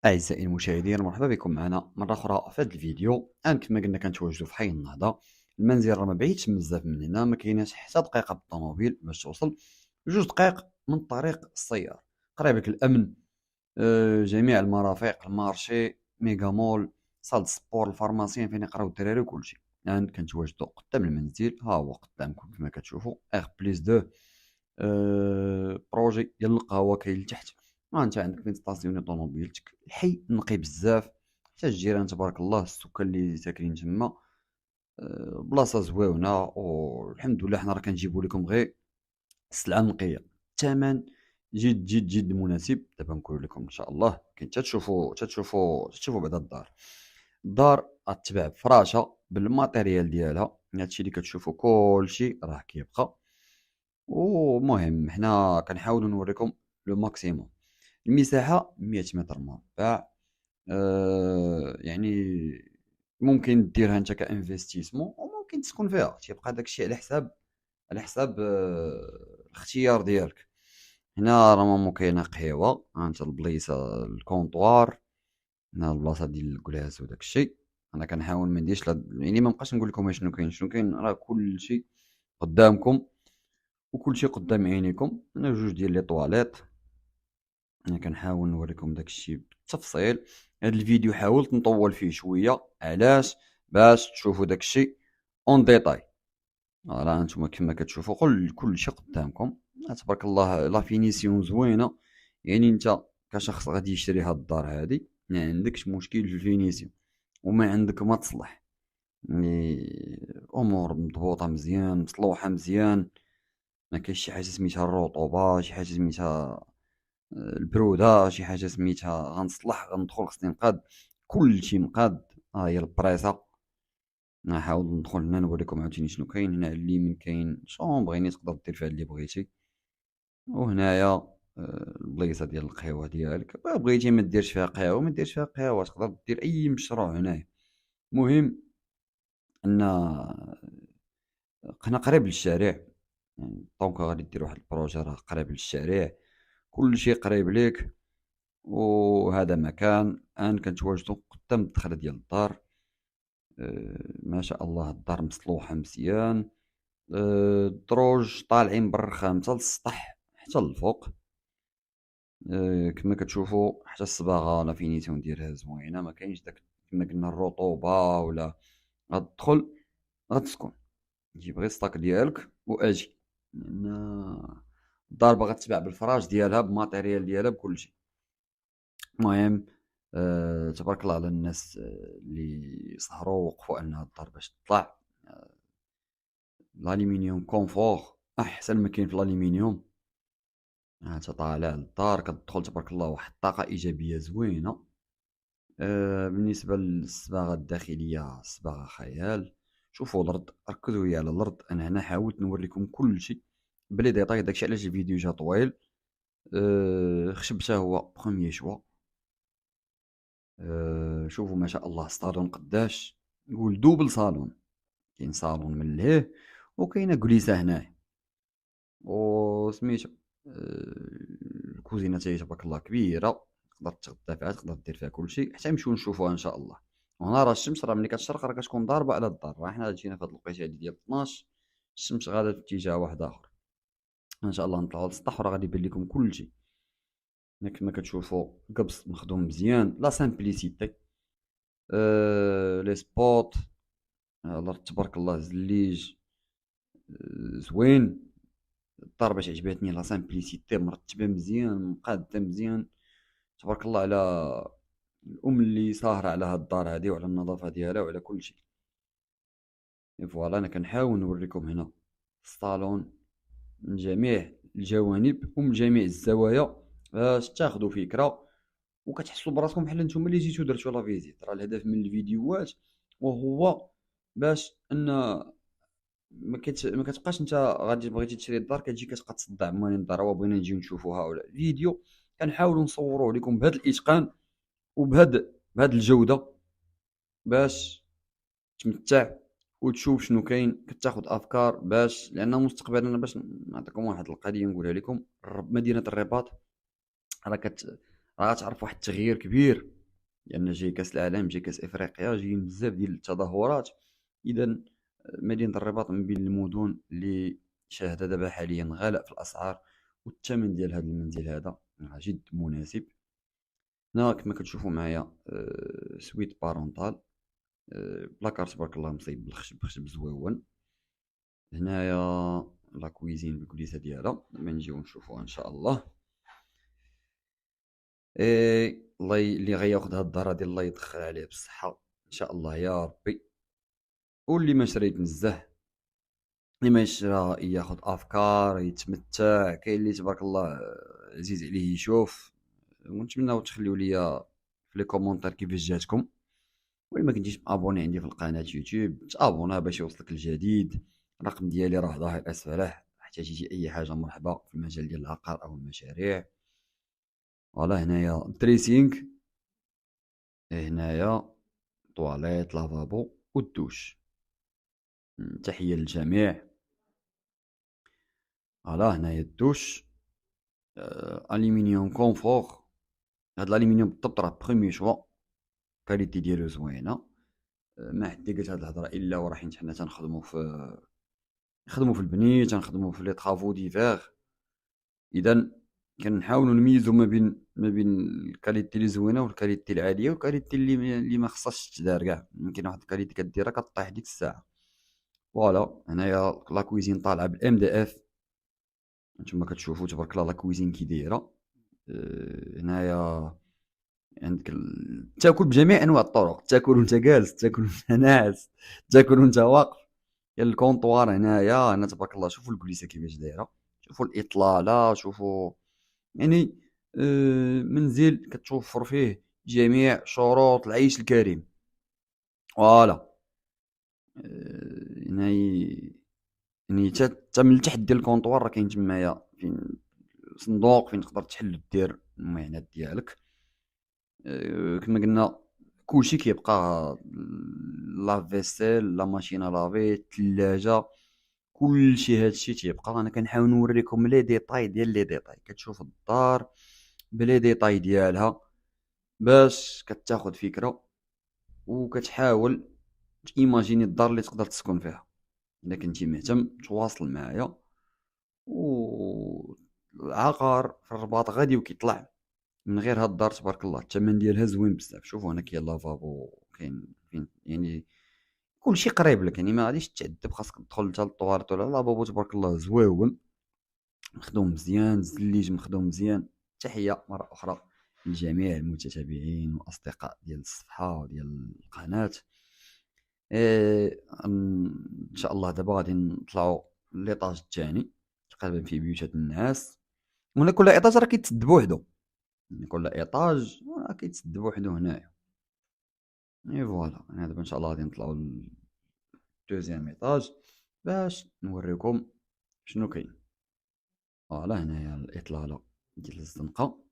أعزائي المشاهدين، مرحبا بكم معنا مرة أخرى في هذا الفيديو. الآن كما قلنا كنتواجدوا في حي النهضة. المنزل راه ما بعيدش بزاف من هنا، ما كايناش حتى دقيقة بالطوموبيل باش توصل، 2 دقائق من طريق السيارة. قريب لك الأمن، جميع المرافق، المارشي، ميغا مول، صال سبور، الفارماسيين فين يقراو الدراري وكلشي. الآن كنتواجدوا قدام المنزل، ها هو قدامكم كما كتشوفوا اغ بليس دو. بروجي ديال القهوة كاين لتحت. ها انت عندك فين ستاسيوني طوموبيلتك، الحي نقي بزاف، حتى الجيران تبارك الله، السكان اللي ساكنين تما. بلاصة زويونة، والحمد لله حنا راه كنجيبو لكم غير السلعة نقية. الثمن جد جد جد مناسب. دابا نقول لكم ان شاء الله كاين تتشوفوا بعدا الدار غتباع بفراشة بالماتيريال ديالها. هادشي اللي كتشوفوا كلشي راه كيبقى. ومهم حنا كنحاولوا نوريكم لو ماكسيموم. المساحة 100 متر مربع. يعني ممكن ديرها انت كانفستيسمون، وممكن تسكن فيها. تيبقى داكشي على حساب الاختيار ديالك. هنا راه كاينه قهيوه، ها انت البليصه الكونطوار. هنا البلاصه ديال الكلاس وداكشي. انا كنحاول ما نديرش يعني ما نبقاش نقول لكم شنو كاين راه كلشي قدامكم، وكلشي قدام عينيكم. هنا جوج ديال لي طواليت. انا كنحاول نوريكم داكشي بالتفصيل. هاد الفيديو حاولت نطول فيه شويه، علاش؟ باش تشوفوا داكشي اون ديتاي. راه نتوما كما كتشوفوا كلشي قدامكم. تبارك الله، لا فينيسيون زوينه. يعني انت كشخص غادي يشري هاد الدار هادي، ما عندكش مشكل في الفينيسيون، وما عندك ما تصلح. يعني امور مضبوطه مزيان، مصلوحه مزيان. ما كاينش شي حاجه سميتها الرطوبه، شي حاجه سميتها البروده، شي حاجه سميتها غنصلح غندخل خصني نقاد. كلشي مقاد. ها هي البريصه. نحاول ندخل هنا نوريكم عاوتاني شنو كاين. هنا على اليمين كاين شومبر، يعني تقدر دير فيها اللي بغيتي. وهنايا البليصه ديال القهوه ديالك. بغيتي ما ديرش فيها قهوه ما ديرش فيها قهوه، تقدر دير اي مشروع هنايا. المهم ان حنا قريب للشارع. يعني دونك غادي دير واحد البروجي راه قريب للشارع، كلشي قريب ليك. وهذا مكان الان كنتواجدوا قدام الدخله ديال الدار. ما شاء الله الدار مصلوحه مزيان. الدروج طالعين بالرخام حتى للسطح حتى للفوق. كما كتشوفوا حتى الصباغه لا فينيسيون ديالها زوينه، ما كاينش داك كما قلنا الرطوبه ولا. غتدخل غتسكن، جيب غير الصاك ديالك واجي. لان الدار باغا تتباع بالفراش ديالها بماتيريال ديالها بكلشي. المهم تبارك الله على الناس اللي سهروا ووقفوا انها الدار باش تطلع. الالومنيوم كونفور احسن ما كاين في الالومنيوم. انت طالع للدار كتدخل تبارك الله واحد الطاقه ايجابيه زوينه. بالنسبه للصباغه الداخليه، الصباغه خيال. شوفوا الارض، ركزوا ويا على الارض. انا هنا حاولت نوريكم كلشي بلي ديطاي، داكشي علاش الفيديو جا طويل. خشب هو بروميي شوا. شوفوا ما شاء الله الصالون قداش. نقول دوبل صالون. كاين صالون من لهيه، وكاينه كليسه هنايا، وسميتو الكوزينه تاهي تبارك الله كبيره. تقدر تغدى فيها، تقدر دير فيها كلشي، حتى نمشيو نشوفوها ان شاء الله. وهنا راه الشمس راه ملي كتشرق راه كتكون ضاربه على الدار. راه حنا جينا في هاد الوقيته هادي ديال 12، الشمس غادا في اتجاه واحد اخر. ان شاء الله نطلعوا للسطح وراه غادي يبان لكم كلشي. هنا كما كتشوفوا قبص مخدوم مزيان، لا سامبليسيتي. لي سبوت. الله تبارك الله زليج. زوين. الدار باش عجباتني لا سامبليسيتي، مرتبه مزيان، مقاده مزيان. تبارك الله على الام اللي ساهره على هاد الدار هادي وعلى النظافه ديالها وعلى كل شيء. فوالا انا كنحاول نوريكم هنا الصالون من جميع الجوانب ومن جميع الزوايا، باش تاخذوا فكره وكتحسوا براسكم بحال نتوما اللي جيتو درتو لا فيزيت. راه الهدف من الفيديوهات وهو باش ان ما كتبقاش انت غادي بغيتي تشري الدار كتجي كتبقى تصدع مالين الدار بغينا نجيو نشوفوها. ولا الفيديو كنحاولوا نصوروه لكم بهذا الاتقان وبهذا الجوده، باش تمتع وتشوف شنو كاين، كتاخذ افكار. باش لان مستقبلا، باش نعطيكم واحد القضيه نقولها لكم. مدينه الرباط راه راه غتعرف واحد التغيير كبير لان جاي كاس العالم، جاي كاس افريقيا، جايين بزاف ديال التظاهرات. اذا مدينه الرباط من بين المدن اللي شاهده دابا حاليا غلاء في الاسعار، والثمن ديال هذا المنزل هذا جد مناسب. هنا كما كتشوفوا معايا سويت بارونتال، بلاكار تبارك الله مصايب بالخشب، خشب زويون. هنايا لا كويزين بالكوليسه ديالها، لما نجيو نشوفوها ان شاء الله. الله اللي غياخد هاد الدار هادي الله يدخل عليه بالصحه ان شاء الله يا ربي. واللي ما شرا يتنزه، اللي ما يشرا ياخد افكار يتمتع. كاين اللي تبارك الله عزيز عليه يشوف. ونتمناو تخليو ليا في لي كومونتير كيفاش جاتكم. واللي ما كنتيش ابوني عندي في القناه يوتيوب تابونا باش يوصلك الجديد. الرقم ديالي راه ظاهر اسفله، حتى تجي اي حاجه مرحبا في المجال ديال العقار او المشاريع. فوالا هنايا دريسينغ، هنايا طواليت لافابو والدوش. تحيه للجميع. فوالا هنايا الدوش، الومنيوم كونفور. هاد الالومنيوم بالضبط راه بروميي شوا، كاليتي ديالو زوينه. ما حد قالت هاد الهضره الا وراحين حنا تنخدموا في البني، تنخدموا في لي طرافو ديفير. اذا كنحاولوا نميزوا ما بين الكاليتي اللي زوينه والكاليتي العاليه والكاليتي اللي ما خصهاش تدار كاع. يمكن واحد الكاليتي كديرها كطيح ديك الساعه. فوالا هنايا لا كويزين طالعه بالام دي اف. نتوما كتشوفوا تبارك الله لا كويزين كي دايره. هنايا عندك تاكل بجميع انواع الطرق، تاكل وانت جالس، تاكل وانت ناعس، تاكل وانت واقف. الكونطوار هنايا انا تبارك الله شوفوا الكليسه كيفاش دايره، شوفوا الاطلاله، شوفوا يعني منزل كتوفر فيه جميع شروط العيش الكريم. فوالا يعني حتى من التحت ديال الكونطوار راه كاين تمايا فين صندوق فين تقدر تحل دير المعينات ديالك. كما قلنا كلشي كيبقى، لا فيسيل، لا ماشينه لافي، الثلاجه، كلشي هادشي تيبقى. انا كنحاول نوريكم لي ديتاي ديال لي ديتاي. كتشوف الدار بلي ديتاي ديالها باش كتاخد فكره، وكتحاول تيماجيني الدار اللي تقدر تسكن فيها. الا كنتي مهتم تواصل معايا. والعقار في الرباط غادي وكيطلع من غير هاد الدار تبارك الله. الثمن ديالها زوين بزاف. شوفوا هنا كاين لافابو، كاين فين يعني كلشي قريب لك، يعني ما غاديش تعذب خاصك تدخل حتى للطواليت ولا لافابو. تبارك الله زويون، مخدوم مزيان، الزليج مخدوم مزيان. تحيه مره اخرى لجميع المتابعين واصدقاء ديال الصفحه وديال القناه. ان شاء الله دابا غادي نطلعوا ليطاج الثاني تقريبا في بيوتات الناس. وهنا كل ايطاج راه كيتسد بوحدو، يعني كل ايطاج راه كيتسد بوحدو هنايا. اي فوالا انا دابا ان شاء الله غادي نطلعوا للدوزيام ايطاج باش نوريكم شنو كاين. فوالا هنايا الاطلاله ديال الزنقه.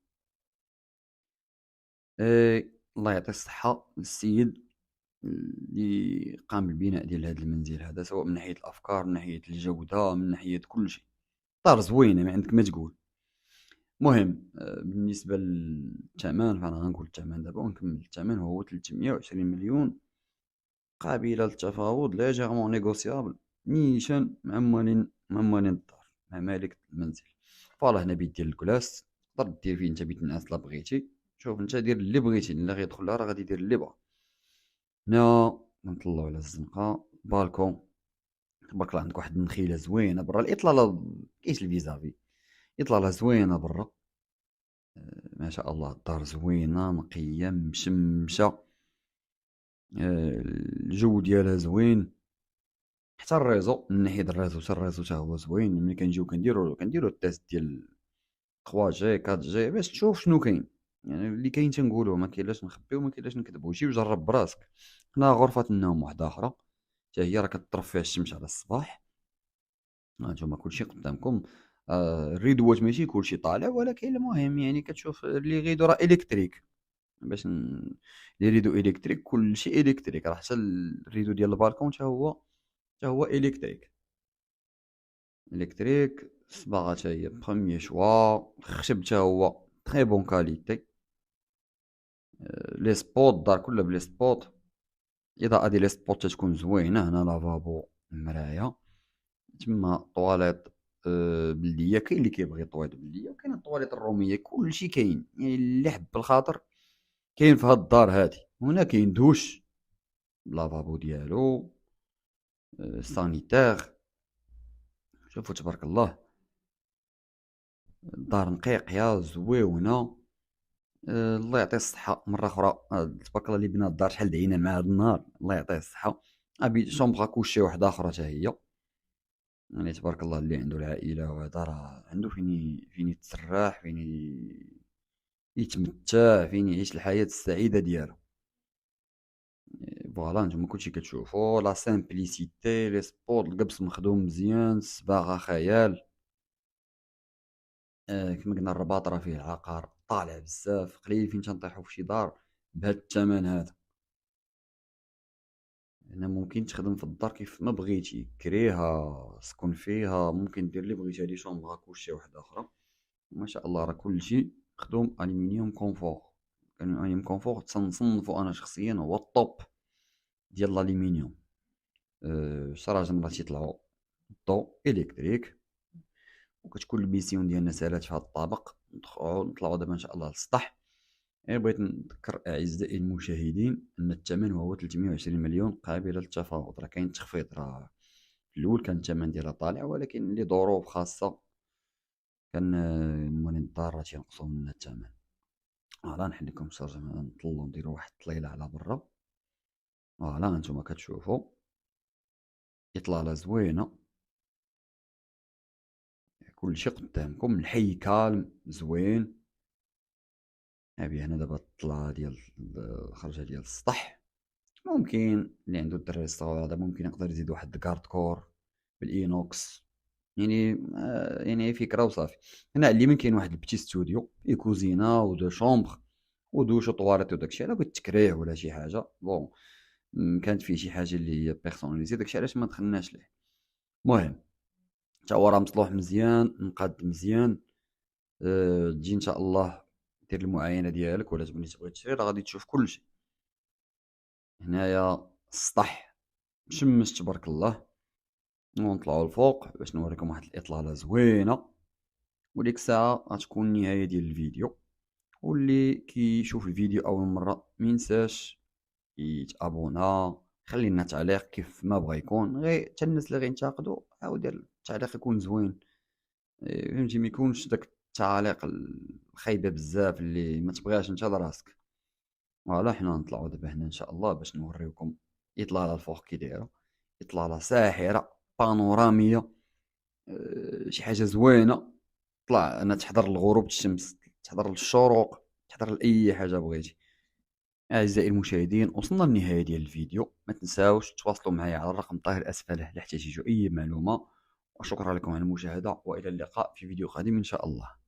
الله يعطي الصحه للسيد اللي قام بالبناء ديال هذا المنزل هذا، سواء من ناحيه الافكار، من ناحيه الجوده، من ناحيه كل شيء. دار زوينه ما عندك ما تقول. المهم بالنسبه للثمن فانا غنقول الثمن دابا ونكمل. الثمن هو 320 مليون، قابله للتفاوض، ليجيرمون نيغوسيابل، نيشان معمرين الدار مع مالك المنزل. فوالا هنا بيت ديال الكلاس، تقدر دير فيه انت بيت الناس لا بغيتي. شوف انت دير اللي بغيتي، اللي غيدخل لها راه غادي يدير اللي بغا. هنا نطلعوا على الزنقه، بالكون تبارك الله. عندك واحد النخيله زوينه برا، الاطلاله كاينش الفيزافي، اطلاله زوينه برا. ما شاء الله الدار زوينه نقيه مشمشه. الجو ديالها زوين. حتى الريزو من ناحيه الريزو، حتى الريزو حتى هو زوين. ملي كنجيو كنديرو التيست ديال 3 جي 4 جي باش تشوف شنو كاين. يعني اللي كاين تنقولوه، ما كاينلاش نخبيو، ما كاينلاش نكذبو. جي وجرب براسك. هنا غرفه النوم واحده اخرى، حتى هي راه كتطرف فيها الشمس على الصباح. هانتوما كلشي قدامكم. الريدوات ماشي كلشي طالع، ولكن المهم يعني كتشوف اللي غيدو راه الكتريك. باش لي ريدو الكتريك، كلشي الكتريك. راه حتى الريدو ديال البالكون حتى هو الكتريك. الصباغه حتى هي بروميي شوا. الخشب حتى هو تري بون كاليتي. لي سبوت، الدار كلها بلي سبوت. الاضاءه ديال لي سبوت تتكون زوينه. هنا لافابو، المرايه، تما طواليط بلديه. كاين اللي كيبغي طواليط بلديه وكاين الطواليط الروميه، كلشي كاين. يعني اللي حب بالخاطر كاين في هاد الدار هادي. هنا كاين دوش لافابو ديالو، سانيتير. شوفوا تبارك الله، الدار نقيقيه زويونه. الله يعطيه الصحه مره اخرى. تبارك الله اللي بنا الدار شحال دعينا مع هاد النهار، الله يعطيه الصحه. ابي شومبغ كوشي واحده اخرى حتى هي. يعني تبارك الله اللي عنده العائله وهذا راه عنده فين يتسرح، فين يتمتع، فين يعيش الحياه السعيده ديالو. فوالا نتوما كلشي كتشوفوا لا سامبليسيتي، لي سبور، القبص مخدوم مزيان، الصباغه خيال. كما قلنا الرباط راه فيه العقار طالع بزاف، قليل فين تنطيحوا في شي دار بهذا الثمن هذا. هنا ممكن تخدم في الدار كيف ما بغيتي، كريها، سكن فيها، ممكن دير اللي بغيتي. هادي شومبغ كلشي واحده اخرى. ما شاء الله راه كلشي مخدوم الومنيوم كونفور. الومنيوم كونفور تنصنفو انا شخصيا هو الطوب ديال الالومنيوم. الشراجم راه تيطلعو ضو الكتريك، وكتكون الميسيون ديالنا سالات في هذا الطابق. نطلعوا دابا ان شاء الله للسطح. بغيت نذكر اعزائي المشاهدين ان الثمن هو 320 مليون قابل للتفاوض. راه كاين تخفيض. راه في الاول كان الثمن ديالها طالع، ولكن لظروف خاصه كان مولين الدار راه تينقصوا من الثمن. فوالا نحل لكم الشرجمه، نطلو نديرو واحد الطليله على برا. فوالا هانتوما كتشوفوا اطلاله زوينه، كلشي قدامكم، الحي كالم زوين. هابي هنا دابا الطلعه ديال الخرجه ديال السطح. ممكن اللي عنده الدراري الصغار هذا ممكن يقدر يزيد واحد الكارد كور بالاينوكس. يعني فكره وصافي. هنا على اليمين كاين واحد البتي ستوديو فيه كوزينه ودو شومبر ودوش وطواليت وداكشي. الا بغيت تكريه ولا شي حاجه بون، كانت فيه شي حاجه اللي هي بيرسوناليزي، داكشي علاش ما دخلناش ليه. المهم حتى هو راه مصلوح مزيان، مقاد مزيان. تجي ان شاء الله دير المعاينه ديالك، ولا تبغي تشري راه غادي تشوف كلشي. هنايا السطح مشمس تبارك الله. ونطلعوا الفوق باش نوريكم واحد الاطلاله زوينه. وديك الساعه غتكون النهايه ديال الفيديو. واللي كيشوف الفيديو اول مره مينساش يتابونا، خلي لنا تعليق كيف ما بغى يكون. غير حتى الناس اللي غينتقدوا حاول دير التعليق يكون زوين. فهمتي، ما يكونش داك التعاليق الخايبه بزاف اللي ما تبغيهاش انت لراسك. فوالا حنا نطلعوا دابا هنا ان شاء الله باش نوريكم اطلاله الفوق كي دايره. اطلاله ساحره بانوراميه. شي حاجه زوينه. طلع انا تحضر لغروب الشمس، تحضر للشروق، تحضر لاي حاجه بغيتي. اعزائي المشاهدين وصلنا للنهايه ديال الفيديو. ما تنساوش تواصلوا معي على الرقم الظاهر اسفله لاحتاجتوا اي معلومه. وشكرا لكم على المشاهده، والى اللقاء في فيديو قادم ان شاء الله.